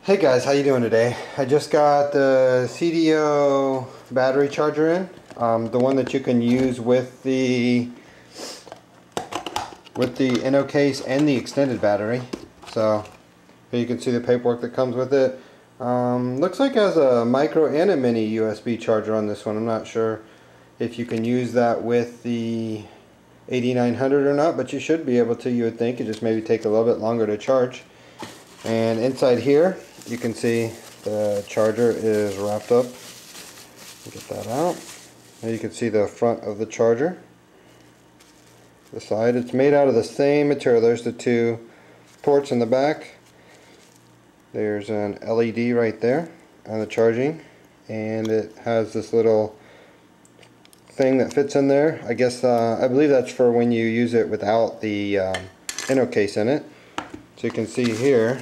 Hey guys, how you doing today? I just got the Seidio battery charger in, the one that you can use with the Inno case and the extended battery. So here you can see the paperwork that comes with it. Looks like it has a micro and a mini USB charger on this one. I'm not sure if you can use that with the 8900 or not, but you should be able to, you would think. It just maybe take a little bit longer to charge. And inside here you can see the charger is wrapped up. Get that out. Now you can see the front of the charger. The side, it's made out of the same material. There's the two ports in the back. There's an LED right there on the charging, and it has this little thing that fits in there. I guess I believe that's for when you use it without the Inno case in it. So you can see here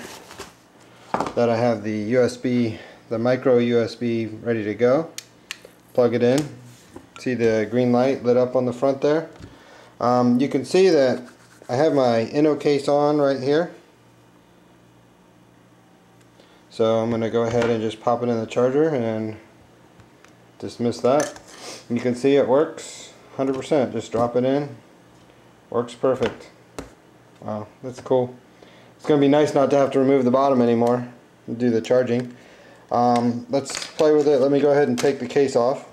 that I have the USB, the micro USB ready to go. Plug it in. See the green light lit up on the front there. You can see that I have my Inno case on right here. So I'm going to go ahead and just pop it in the charger and dismiss that. You can see it works 100%. Just drop it in. Works perfect. Wow, that's cool. It's going to be nice not to have to remove the bottom anymore and do the charging. Let's play with it. Let me go ahead and take the case off.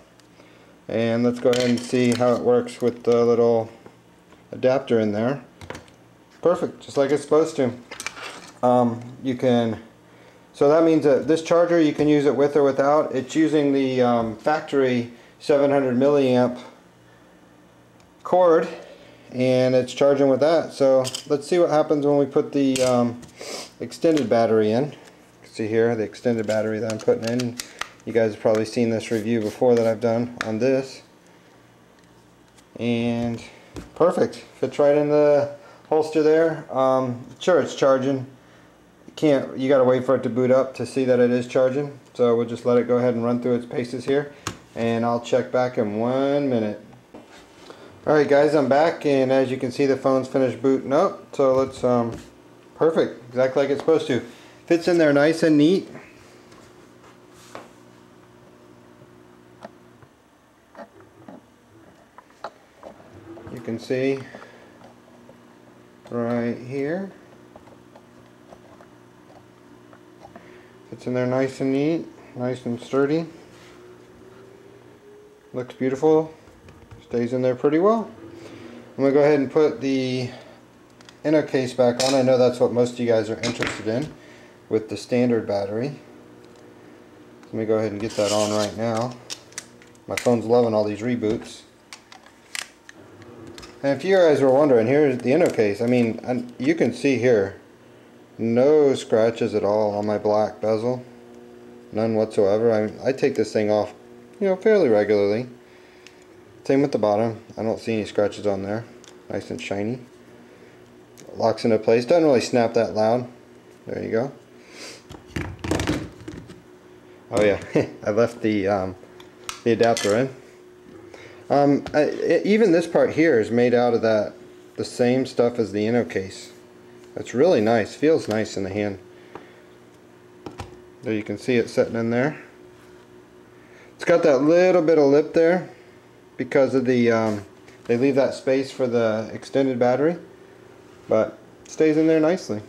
And let's go ahead and see how it works with the little adapter in there. Perfect, just like it's supposed to. So that means that this charger, you can use it with or without. It's using the factory 700 milliamp cord, and it's charging with that. So let's see what happens when we put the extended battery in. You can see here the extended battery that I'm putting in. You guys have probably seen this review before that I've done on this. And perfect, fits right in the holster there. Sure, it's charging. You gotta wait for it to boot up to see that it is charging. So we'll just let it go ahead and run through its paces here, and I'll check back in 1 minute. Alright guys, I'm back, and as you can see the phone's finished booting up. So let's perfect, exactly like it's supposed to. Fits in there nice and neat. You can see right here. Fits in there nice and neat, nice and sturdy. Looks beautiful. Stays in there pretty well. I'm going to go ahead and put the Inno case back on. I know that's what most of you guys are interested in with the standard battery. Let me go ahead and get that on right now. My phone's loving all these reboots. And if you guys were wondering, here's the Inno case. I mean, you can see here, no scratches at all on my black bezel. None whatsoever. I take this thing off, fairly regularly. Same with the bottom. I don't see any scratches on there. Nice and shiny. Locks into place. Doesn't really snap that loud. There you go. Oh yeah, I left the adapter in. Even this part here is made out of the same stuff as the Inno case. That's really nice. Feels nice in the hand. There you can see it sitting in there. It's got that little bit of lip there because of the they leave that space for the extended battery, but it stays in there nicely.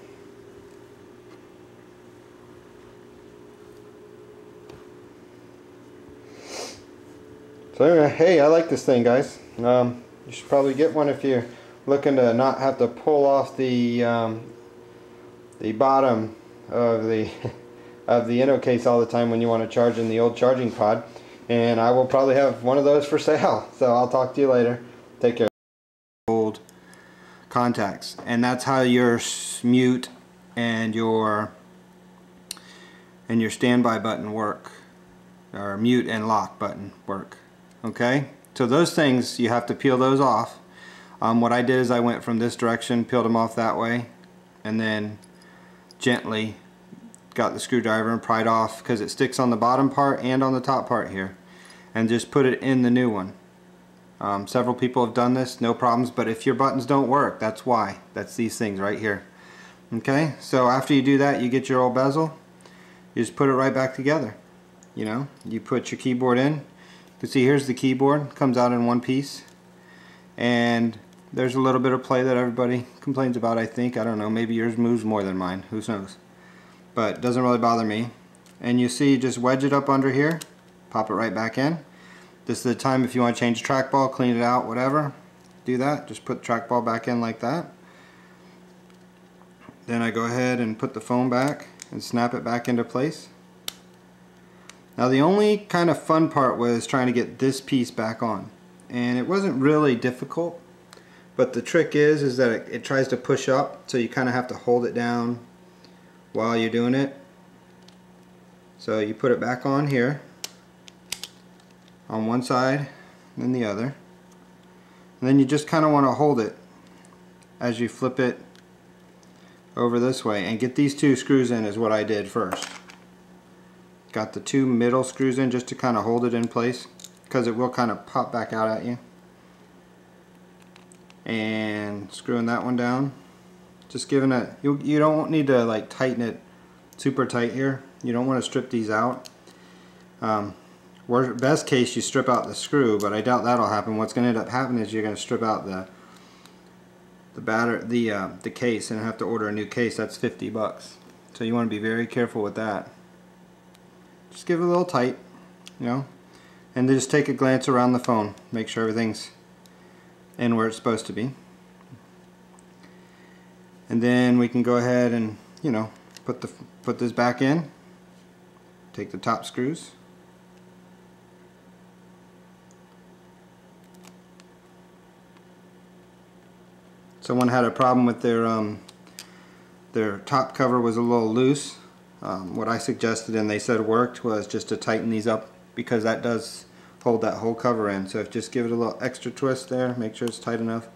So anyway, hey, I like this thing, guys. You should probably get one if you're looking to not have to pull off the bottom of the Inno case all the time when you want to charge in the old charging pod. And I will probably have one of those for sale. So I'll talk to you later. Take care. Old contacts, and that's how your mute and your standby button work, or mute and lock button work. Okay, so those things, you have to peel those off. What I did is I went from this direction, peeled them off that way, and then gently got the screwdriver and pried off, because it sticks on the bottom part and on the top part here, and just put it in the new one. Several people have done this, no problems, but if your buttons don't work, that's why. That's these things right here. Okay, so after you do that, you get your old bezel, you just put it right back together. You know, you put your keyboard in. You can see here's the keyboard, comes out in one piece, and there's a little bit of play that everybody complains about, I think. I don't know, maybe yours moves more than mine, who knows, but it doesn't really bother me. And you see, just wedge it up under here, pop it right back in. This is the time if you want to change the trackball, clean it out, whatever, do that. Just put the trackball back in like that. Then I go ahead and put the phone back and snap it back into place. Now the only kind of fun part was trying to get this piece back on, and it wasn't really difficult, but the trick is that it tries to push up, so you kind of have to hold it down while you're doing it. So you put it back on here on one side then the other, and then you just kind of want to hold it as you flip it over this way, and get these two screws in is what I did first. Got the two middle screws in just to kind of hold it in place, because it will kind of pop back out at you. And screwing that one down, just giving it, you don't need to like tighten it super tight here. You don't want to strip these out. Best case you strip out the screw, but I doubt that'll happen. What's going to end up happening is you're going to strip out the case and have to order a new case. That's $50. So you want to be very careful with that. Just give it a little tight, you know, and then just take a glance around the phone, make sure everything's in where it's supposed to be, and then we can go ahead and, you know, put this back in. Take the top screws, someone had a problem with their top cover was a little loose. What I suggested and they said worked was just to tighten these up, because that does hold that whole cover in. So just give it a little extra twist there, make sure it's tight enough.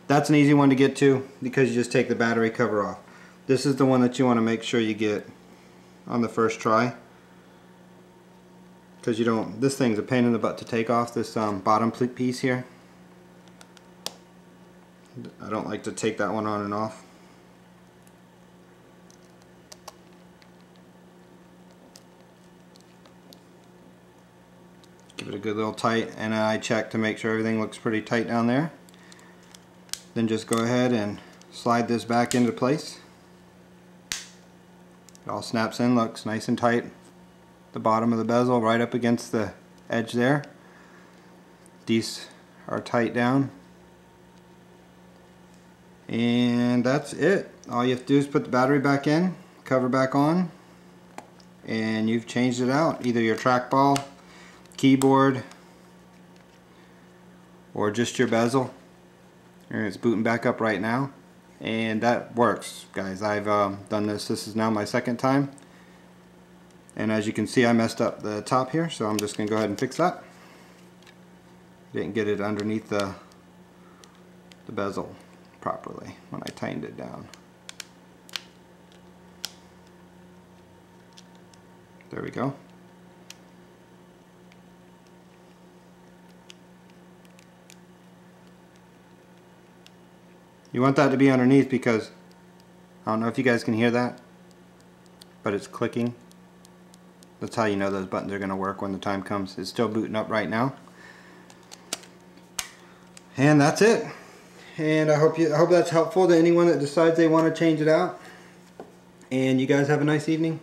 That's an easy one to get to, because you just take the battery cover off. This is the one that you want to make sure you get on the first try, because you don't, this thing's a pain in the butt to take off, this bottom piece here. I don't like to take that one on and off. Give it a good little tight, and I check to make sure everything looks pretty tight down there. Then just go ahead and slide this back into place. It all snaps in, looks nice and tight. The bottom of the bezel right up against the edge there. These are tight down. And that's it. All you have to do is put the battery back in, cover back on, and you've changed it out. Either your trackball, keyboard, or just your bezel. And it's booting back up right now, and that works, guys. I've done this. This is now my second time, and as you can see, I messed up the top here, so I'm just gonna go ahead and fix that. Didn't get it underneath the bezel properly when I tightened it down. There we go. You want that to be underneath, because I don't know if you guys can hear that, but it's clicking. That's how you know those buttons are going to work when the time comes. It's still booting up right now. And that's it. And I hope that's helpful to anyone that decides they want to change it out. And you guys have a nice evening.